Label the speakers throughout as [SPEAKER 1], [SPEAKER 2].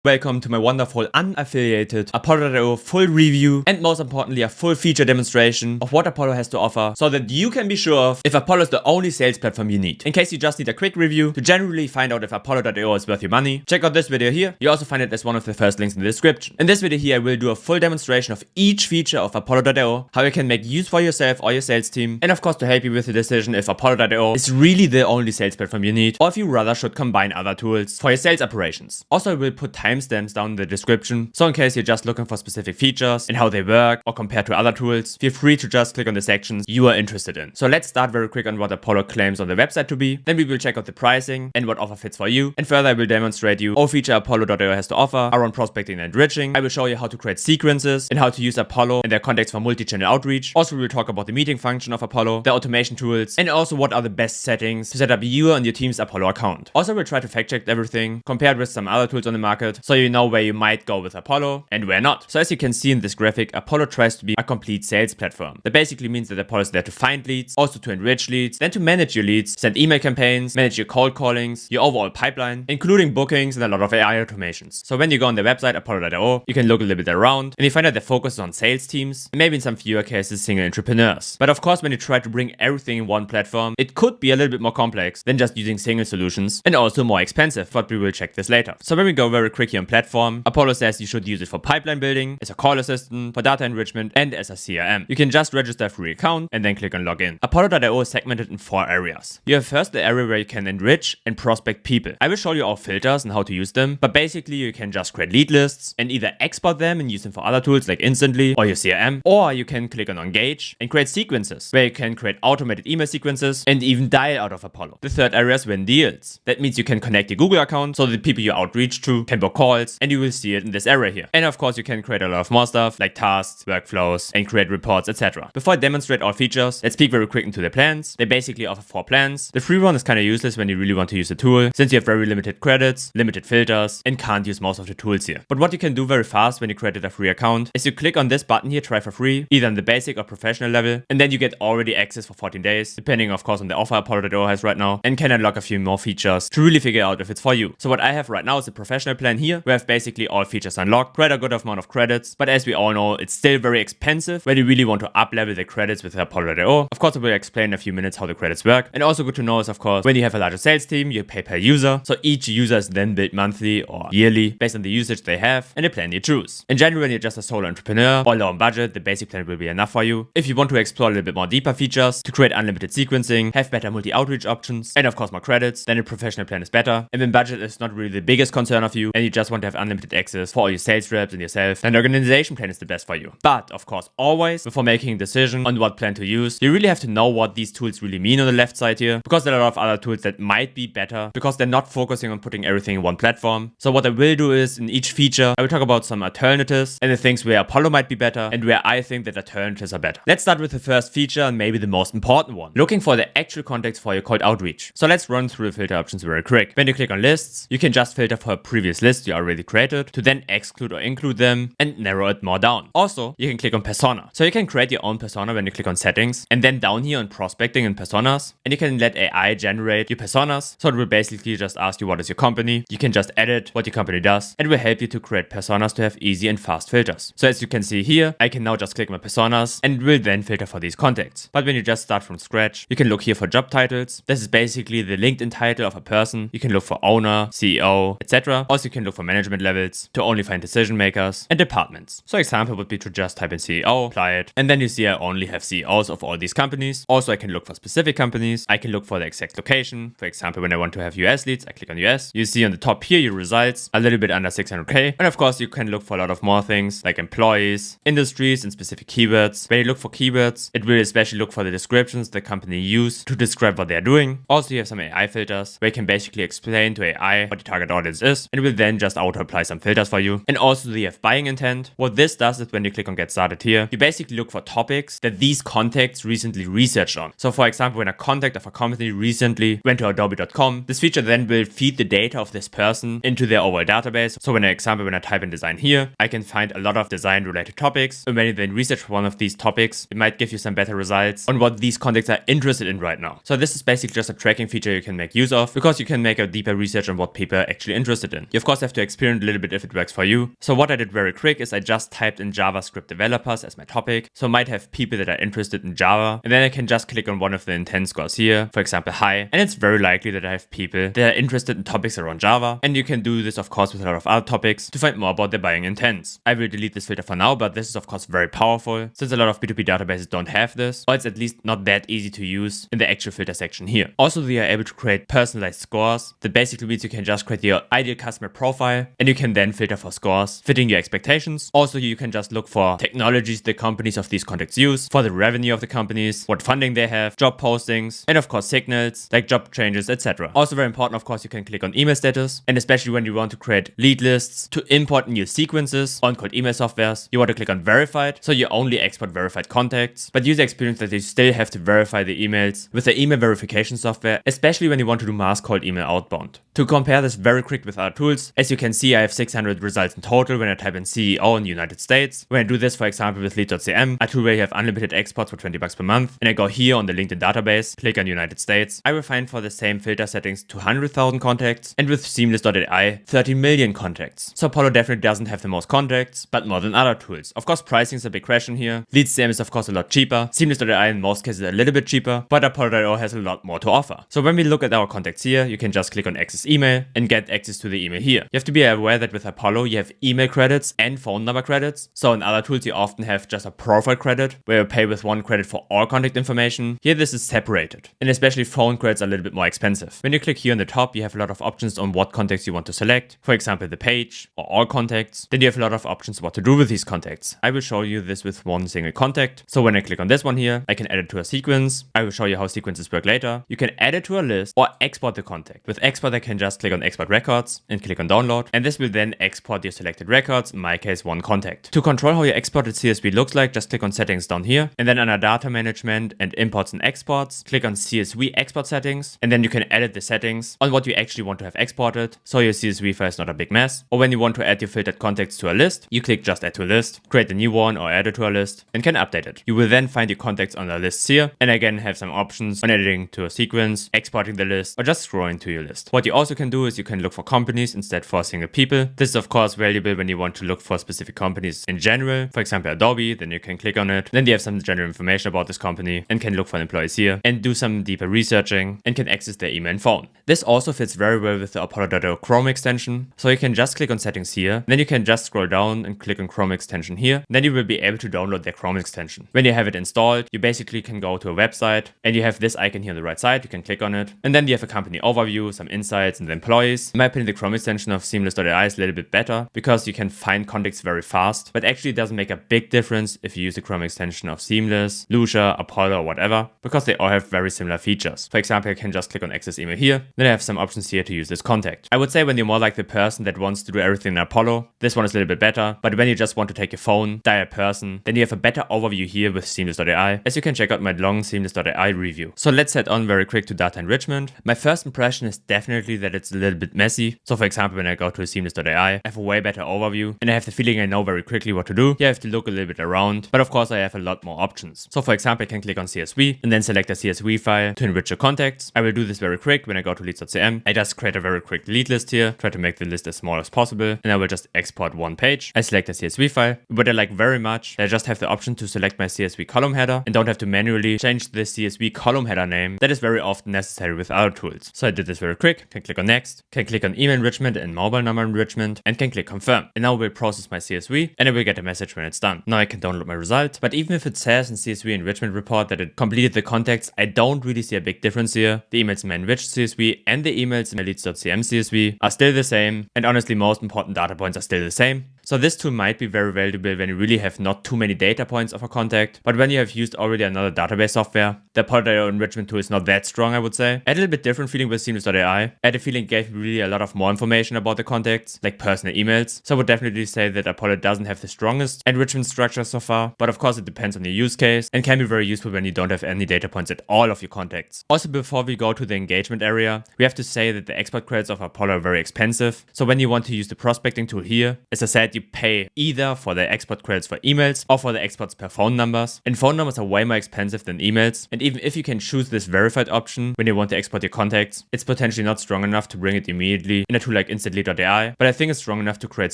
[SPEAKER 1] Welcome to my wonderful unaffiliated Apollo.io full review and most importantly a full feature demonstration of what Apollo has to offer so that you can be sure of if Apollo is the only sales platform you need. In case you just need a quick review to generally find out if Apollo.io is worth your money, check out this video here. You also find it as one of the first links in the description. In this video here I will do a full demonstration of each feature of Apollo.io, how you can make use for yourself or your sales team, and of course to help you with the decision if Apollo.io is really the only sales platform you need or if you rather should combine other tools for your sales operations. Also I will put timestamps down in the description, so in case you're just looking for specific features and how they work or compared to other tools, feel free to just click on the sections you are interested in. So let's start very quick on what Apollo claims on the website to be, then we will check out the pricing and what offer fits for you, and further I will demonstrate you all feature Apollo.io has to offer around prospecting and enriching. I will show you how to create sequences and how to use Apollo and their contacts for multi-channel outreach. Also we will talk about the meeting function of Apollo, the automation tools, and also what are the best settings to set up you and your team's Apollo account. Also we'll try to fact check everything compared with some other tools on the market so you know where you might go with Apollo and where not. So as you can see in this graphic, Apollo tries to be a complete sales platform. That basically means that Apollo is there to find leads, also to enrich leads, then to manage your leads, send email campaigns, manage your cold callings, your overall pipeline, including bookings and a lot of AI automations. So when you go on their website, Apollo.io, you can look a little bit around and you find that the focus is on sales teams, and maybe in some fewer cases single entrepreneurs. But of course when you try to bring everything in one platform, it could be a little bit more complex than just using single solutions and also more expensive, but we will check this later. So when we go very quickly on platform, Apollo says you should use it for pipeline building, as a call assistant, for data enrichment, and as a CRM. You can just register a free account and then click on login. Apollo.io is segmented in 4 areas. You have first the area where you can enrich and prospect people. I will show you our filters and how to use them, but basically you can just create lead lists and either export them and use them for other tools like Instantly or your CRM, or you can click on engage and create sequences where you can create automated email sequences and even dial out of Apollo. The third area is win deals. That means you can connect your Google account so the people you outreach to can book calls, and you will see it in this area here. And of course you can create a lot of more stuff like tasks, workflows, and create reports, etc. Before I demonstrate all features, let's peek very quick into the plans. They basically offer 4 plans. The free one is kind of useless when you really want to use the tool, since you have very limited credits, limited filters, and can't use most of the tools here. But what you can do very fast when you created a free account is you click on this button here, try for free, either on the basic or professional level, and then you get already access for 14 days, depending of course on the offer Apollo.io has right now, and can unlock a few more features to really figure out if it's for you. So what I have right now is a professional plan here, where I have basically all features unlocked, quite a good amount of credits, but as we all know, it's still very expensive when you really want to up-level the credits with Apollo.io. Of course, I will explain in a few minutes how the credits work. And also good to know is, of course, when you have a larger sales team, you pay per user. So each user is then billed monthly or yearly based on the usage they have and the plan you choose. In general, when you're just a solo entrepreneur or low on budget, the basic plan will be enough for you. If you want to explore a little bit more deeper features to create unlimited sequencing, have better multi-outreach options, and of course more credits, then a professional plan is better. And when budget is not really the biggest concern of you and you just want to have unlimited access for all your sales reps and yourself, then the organization plan is the best for you. But of course, always before making a decision on what plan to use, you really have to know what these tools really mean on the left side here, because there are a lot of other tools that might be better because they're not focusing on putting everything in one platform. So what I will do is in each feature, I will talk about some alternatives and the things where Apollo might be better and where I think that alternatives are better. Let's start with the first feature and maybe the most important one, looking for the actual context for your cold outreach. So let's run through the filter options very quick. When you click on lists, you can just filter for a previous list you already created to then exclude or include them and narrow it more down. Also, you can click on persona. So you can create your own persona when you click on settings, and then down here on prospecting and personas, and you can let AI generate your personas. So it will basically just ask you what is your company. You can just edit what your company does, and it will help you to create personas to have easy and fast filters. So as you can see here, I can now just click my personas and it will then filter for these contacts. But when you just start from scratch, you can look here for job titles. This is basically the LinkedIn title of a person. You can look for owner, CEO, etc. Also you can look for management levels to only find decision makers and departments. So example would be to just type in CEO, apply it, and then you see I only have CEOs of all these companies. Also I can look for specific companies. I can look for the exact location. For example, when I want to have US leads, I click on US. You see on the top here your results, a little bit under 600k. And of course you can look for a lot of more things like employees, industries, and specific keywords. When you look for keywords, it will especially look for the descriptions the company used to describe what they're doing. Also you have some AI filters where you can basically explain to AI what the target audience is, and it will then just auto apply some filters for you. And also you have buying intent. What this does is when you click on get started here, you basically look for topics that these contacts recently researched on. So for example, when a contact of a company recently went to adobe.com, this feature then will feed the data of this person into their overall database. So when I type in design here, I can find a lot of design related topics. And when you then research one of these topics, it might give you some better results on what these contacts are interested in right now. So this is basically just a tracking feature you can make use of because you can make a deeper research on what people are actually interested in. You of course have have to experiment a little bit if it works for you. So what I did very quick is I just typed in JavaScript developers as my topic. So I might have people that are interested in Java, and then I can just click on one of the intent scores here, for example, hi, and it's very likely that I have people that are interested in topics around Java, and you can do this of course with a lot of other topics to find more about their buying intents. I will delete this filter for now, but this is of course very powerful since a lot of B2B databases don't have this, or it's at least not that easy to use in the actual filter section here. Also, we are able to create personalized scores. That basically means you can just create your ideal customer profile and you can then filter for scores fitting your expectations. Also, you can just look for technologies the companies of these contacts use, for the revenue of the companies, what funding they have, job postings, and of course signals like job changes, etc. Also very important, of course, you can click on email status, and especially when you want to create lead lists to import new sequences on called email softwares, you want to click on verified, so you only export verified contacts, but user experience that you still have to verify the emails with the email verification software, especially when you want to do mass cold email outbound. To compare this very quick with other tools, as you can see, I have 600 results in total when I type in CEO in the United States. When I do this, for example, with lead.cm, a tool where you have unlimited exports for $20 per month, and I go here on the LinkedIn database, click on United States, I will find for the same filter settings 200,000 contacts, and with Seamless.ai 30 million contacts. So Apollo definitely doesn't have the most contacts, but more than other tools. Of course, pricing is a big question here. Lead.cm is of course a lot cheaper. Seamless.ai in most cases a little bit cheaper, but Apollo.io has a lot more to offer. So when we look at our contacts here, you can just click on access email and get access to the email here. You have to be aware that with Apollo, you have email credits and phone number credits. So in other tools, you often have just a profile credit where you pay with one credit for all contact information. Here, this is separated, and especially phone credits are a little bit more expensive. When you click here on the top, you have a lot of options on what contacts you want to select. For example, the page or all contacts. Then you have a lot of options what to do with these contacts. I will show you this with one single contact. So when I click on this one here, I can add it to a sequence. I will show you how sequences work later. You can add it to a list or export the contact. With export, I can just click on export records and click on download, and this will then export your selected records, in my case one contact. To control how your exported CSV looks like, just click on settings down here, and then under data management and imports and exports, click on CSV export settings, and then you can edit the settings on what you actually want to have exported, so your CSV file is not a big mess. Or when you want to add your filtered contacts to a list, you click just add to a list, create a new one or add it to a list, and can update it. You will then find your contacts on the lists here, and again have some options on editing to a sequence, exporting the list, or just scrolling to your list. What you also can do is you can look for companies instead for single people. This is of course valuable when you want to look for specific companies in general, for example Adobe, then you can click on it. Then you have some general information about this company and can look for employees here and do some deeper researching and can access their email and phone. This also fits very well with the Apollo.io Chrome extension. So you can just click on settings here, then you can just scroll down and click on Chrome extension here. Then you will be able to download their Chrome extension. When you have it installed, you basically can go to a website and you have this icon here on the right side. You can click on it, and then you have a company overview, some insights and the employees. In my opinion, the Chrome extension of Seamless.ai is a little bit better because you can find contacts very fast, but actually it doesn't make a big difference if you use the Chrome extension of Seamless, Lucia, Apollo, or whatever, because they all have very similar features. For example, I can just click on access email here, then I have some options here to use this contact. I would say when you're more like the person that wants to do everything in Apollo, this one is a little bit better, but when you just want to take your phone, dial a person, then you have a better overview here with Seamless.ai, as you can check out my long Seamless.ai review. So let's head on very quick to data enrichment. My first impression is definitely that it's a little bit messy. So for example, when I go to Seamless.ai, I have a way better overview and I have the feeling I know very quickly what to do. Here I have to look a little bit around, but of course I have a lot more options. So for example, I can click on CSV and then select a CSV file to enrich your contacts. I will do this very quick when I go to leads.cm. I just create a very quick lead list here, try to make the list as small as possible, and I will just export one page. I select a CSV file. What I like very much, I just have the option to select my CSV column header and don't have to manually change the CSV column header name. That is very often necessary with other tools. So I did this very quick, can click on next, can click on email enrichment and mobile number enrichment, and can click confirm. And now we'll process my CSV and I will get a message when it's done. Now I can download my result, but even if it says in CSV enrichment report that it completed the contacts, I don't really see a big difference here. The emails in my enriched CSV and the emails in my leads.cm CSV are still the same, and honestly most important data points are still the same. So this tool might be very valuable when you really have not too many data points of a contact, but when you have used already another database software, the Apollo.io enrichment tool is not that strong, I would say. I had a little bit different feeling with Seamless.ai. I had a feeling it gave me really a lot of more information about the contacts, like personal emails. So I would definitely say that Apollo doesn't have the strongest enrichment structure so far, but of course it depends on your use case and can be very useful when you don't have any data points at all of your contacts. Also, before we go to the engagement area, we have to say that the export credits of Apollo are very expensive. So when you want to use the prospecting tool here, as I said, you directly pay either for the export credits for emails or for the exports per phone numbers. And phone numbers are way more expensive than emails. And even if you can choose this verified option when you want to export your contacts, it's potentially not strong enough to bring it immediately in a tool like Instantly.ai, but I think it's strong enough to create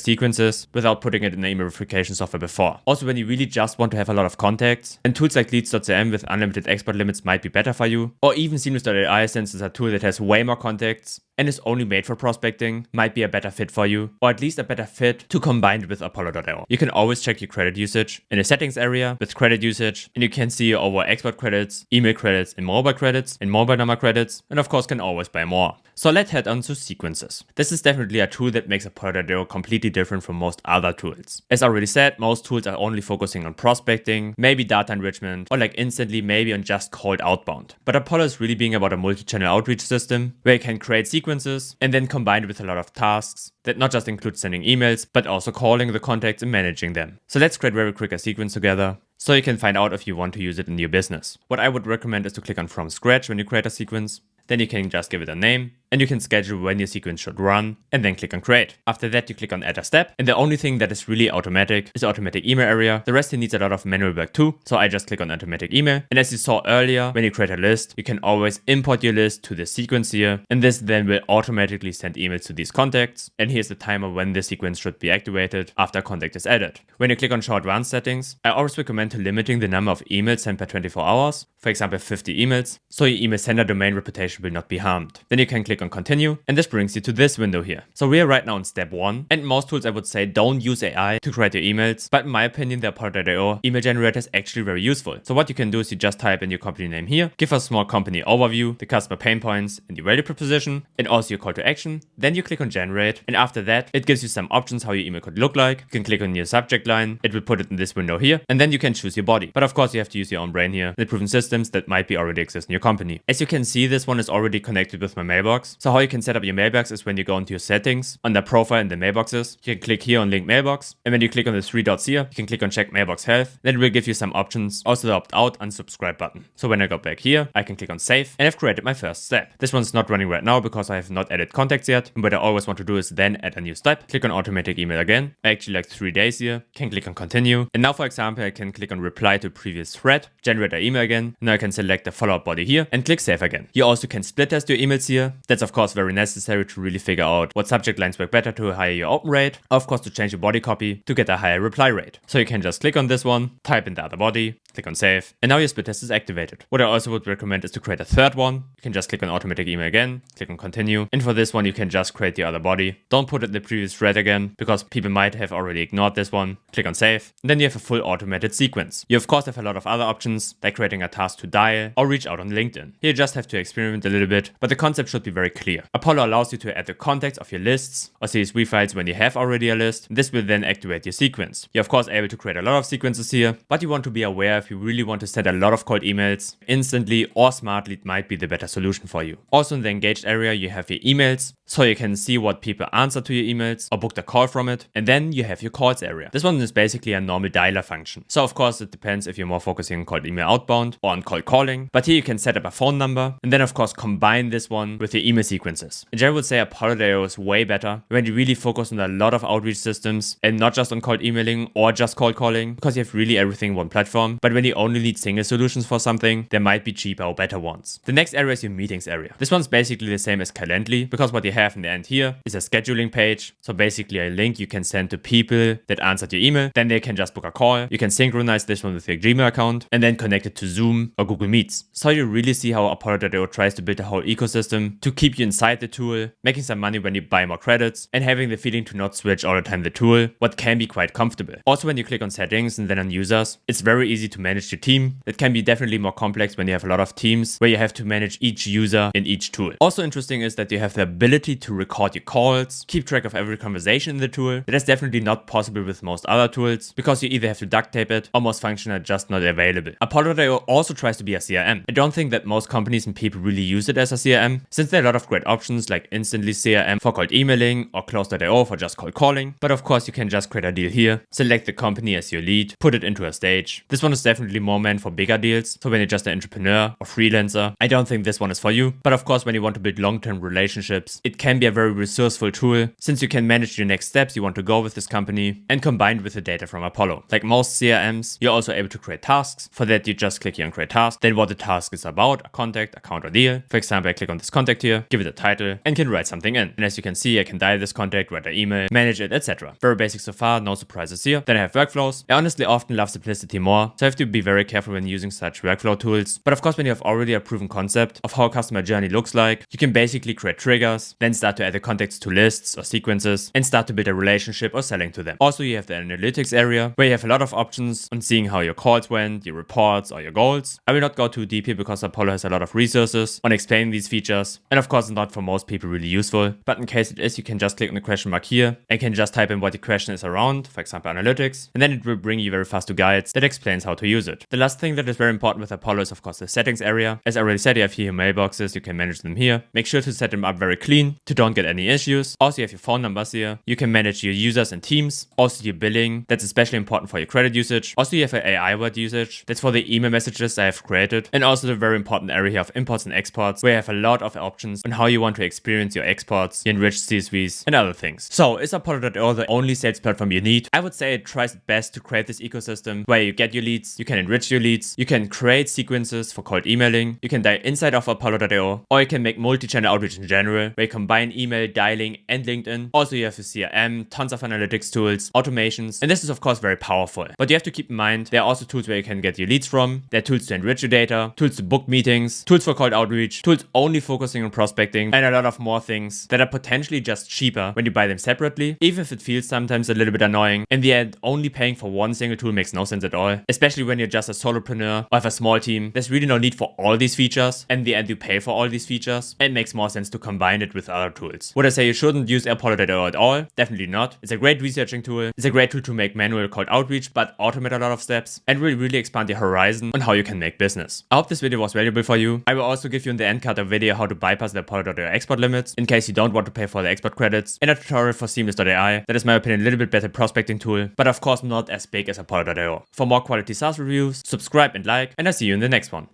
[SPEAKER 1] sequences without putting it in the email verification software before. Also, when you really just want to have a lot of contacts, and tools like Leads.cm with unlimited export limits might be better for you, or even Seamless.ai, since it's a tool that has way more contacts and is only made for prospecting, might be a better fit for you, or at least a better fit to combine it with Apollo.io. You can always check your credit usage in the settings area with credit usage, and you can see over export credits, email credits, and mobile number credits, and of course can always buy more. So let's head on to sequences. This is definitely a tool that makes Apollo.io completely different from most other tools. As already said, most tools are only focusing on prospecting, maybe data enrichment, or like Instantly maybe on just cold outbound. But Apollo is really being about a multi-channel outreach system where you can create sequences and then combine it with a lot of tasks that not just include sending emails, but also calling the contacts and managing them. So let's create very quick a sequence together, so you can find out if you want to use it in your business. What I would recommend is to click on from scratch when you create a sequence. Then you can just give it a name, and you can schedule when your sequence should run, and then click on create. After that, you click on add a step, and the only thing that is really automatic is the automatic email area. The rest needs a lot of manual work too, so I just click on automatic email. And as you saw earlier, when you create a list, you can always import your list to the sequence here, and this then will automatically send emails to these contacts. And here's the timer when the sequence should be activated after a contact is added. When you click on show advanced settings, I always recommend to limiting the number of emails sent per 24 hours, for example 50 emails, so your email sender domain reputation will not be harmed. Then you can click on continue, and this brings you to this window here. So we are right now in step 1, and most tools I would say don't use AI to create your emails, but in my opinion the Apollo.io email generator is actually very useful. So what you can do is you just type in your company name here, give a small company overview, the customer pain points, and your value proposition, and also your call to action. Then you click on generate, and after that it gives you some options how your email could look like. You can click on your subject line, it will put it in this window here, and then you can choose your body. But of course you have to use your own brain here, the proven systems that might be already exist in your company. As you can see, this one is already connected with my mailbox. So how you can set up your mailbox is when you go into your settings, under profile in the mailboxes, you can click here on link mailbox, and when you click on the 3 dots here, you can click on check mailbox health. Then it will give you some options, also the opt out, unsubscribe button. So when I go back here, I can click on save, and I've created my first step. This one's not running right now because I have not added contacts yet, and what I always want to do is then add a new step, click on automatic email again. I actually like 3 days here, can click on continue, and now for example I can click on reply to previous thread, generate an email again. Now I can select the follow-up body here and click save again. You also can split test your emails here. That's of course very necessary to really figure out what subject lines work better to higher your open rate, of course to change your body copy to get a higher reply rate. So you can just click on this one, type in the other body, click on save, and now your split test is activated. What I also would recommend is to create a third one. You can just click on automatic email again, click on continue, and for this one you can just create the other body. Don't put it in the previous thread again, because people might have already ignored this one. Click on save, and then you have a full automated sequence. You of course have a lot of other options, like creating a task to dial or reach out on LinkedIn. Here you just have to experiment a little bit, but the concept should be very clear. Apollo allows you to add the contacts of your lists or CSV files when you have already a list. This will then activate your sequence. You're of course able to create a lot of sequences here, but you want to be aware if you really want to send a lot of cold emails, instantly or smartly might be the better solution for you. Also in the engaged area you have your emails, so you can see what people answer to your emails or booked a call from it, and then you have your calls area. This one is basically a normal dialer function. So of course it depends if you're more focusing on cold email outbound or on cold calling, but here you can set up a phone number and then of course combine this one with your email sequences. In general, I would say Apollo.io is way better when you really focus on a lot of outreach systems and not just on cold emailing or just cold calling, because you have really everything in one platform. But when you only need single solutions for something, there might be cheaper or better ones. The next area is your meetings area. This one's basically the same as Calendly, because what you have in the end here is a scheduling page. So basically a link you can send to people that answered your email. Then they can just book a call. You can synchronize this one with your Gmail account and then connect it to Zoom or Google Meets. So you really see how Apollo.io tries to build a whole ecosystem to keep you inside the tool, making some money when you buy more credits, and having the feeling to not switch all the time the tool, what can be quite comfortable. Also when you click on settings and then on users, it's very easy to manage your team. It can be definitely more complex when you have a lot of teams where you have to manage each user in each tool. Also interesting is that you have the ability to record your calls, keep track of every conversation in the tool. That is definitely not possible with most other tools, because you either have to duct tape it or most functions are just not available. Apollo.io also tries to be a CRM. I don't think that most companies and people really use it as a CRM, since there are a lot of great options like Instantly CRM for cold emailing or Close.io for just cold calling. But of course you can just create a deal here, select the company as your lead, put it into a stage. This one is definitely more meant for bigger deals. So when you're just an entrepreneur or freelancer, I don't think this one is for you. But of course, when you want to build long-term relationships, it can be a very resourceful tool since you can manage your next steps you want to go with this company and combine with the data from Apollo. Like most CRMs, you're also able to create tasks. For that, you just click here on create task, then what the task is about, a contact, account, or deal. For example, I click on this contact here, give it a title, and can write something in. And as you can see, I can dial this contact, write an email, manage it, etc. Very basic so far, no surprises here. Then I have workflows. I honestly often love simplicity more, so I have to be very careful when using such workflow tools. But of course, when you have already a proven concept of how a customer journey looks like, you can basically create triggers, then start to add the contacts to lists or sequences, and start to build a relationship or selling to them. Also, you have the analytics area, where you have a lot of options on seeing how your calls went, your reports, or your goals. I will not go too deep here because Apollo has a lot of resources on explaining these features, and of course, not for most people really useful. But in case it is, you can just click on the question mark here and can just type in what the question is around, for example, analytics, and then it will bring you very fast to guides that explains how to use it. The last thing that is very important with Apollo is of course the settings area. As I already said, you have here your mailboxes, you can manage them here. Make sure to set them up very clean to don't get any issues. Also, you have your phone numbers here. You can manage your users and teams. Also, your billing, that's especially important for your credit usage. Also, you have an AI word usage. That's for the email messages I have created. And also the very important area here of imports and exports, where you have a lot of options on how you want to experience your exports, your enriched CSVs, and other things. So, is Apollo.io the only sales platform you need? I would say it tries its best to create this ecosystem where you get your leads, you can enrich your leads, you can create sequences for cold emailing, you can dial inside of Apollo.io, or you can make multi-channel outreach in general, where you combine email, dialing, and LinkedIn. Also, you have a CRM, tons of analytics tools, automations, and this is of course very powerful. But you have to keep in mind, there are also tools where you can get your leads from, there are tools to enrich your data, tools to book meetings, tools for cold outreach, tools only focusing on prospecting, and a lot of more things that are potentially just cheaper when you buy them separately, even if it feels sometimes a little bit annoying. In the end, only paying for one single tool makes no sense at all, especially when you're just a solopreneur or have a small team. There's really no need for all these features, and in the end you pay for all these features. It makes more sense to combine it with other tools. Would I say you shouldn't use Apollo.io at all? Definitely not. It's a great researching tool. It's a great tool to make manual cold outreach, but automate a lot of steps and really expand your horizon on how you can make business. I hope this video was valuable for you. I will also give you in the end card a video how to bypass the Apollo.io export limits in case you don't want to pay for the export credits, and a tutorial for Seamless.ai that is, in my opinion, a little bit better prospecting tool, but of course not as big as Apollo.io. For more quality SaaS reviews, subscribe and like, and I'll see you in the next one.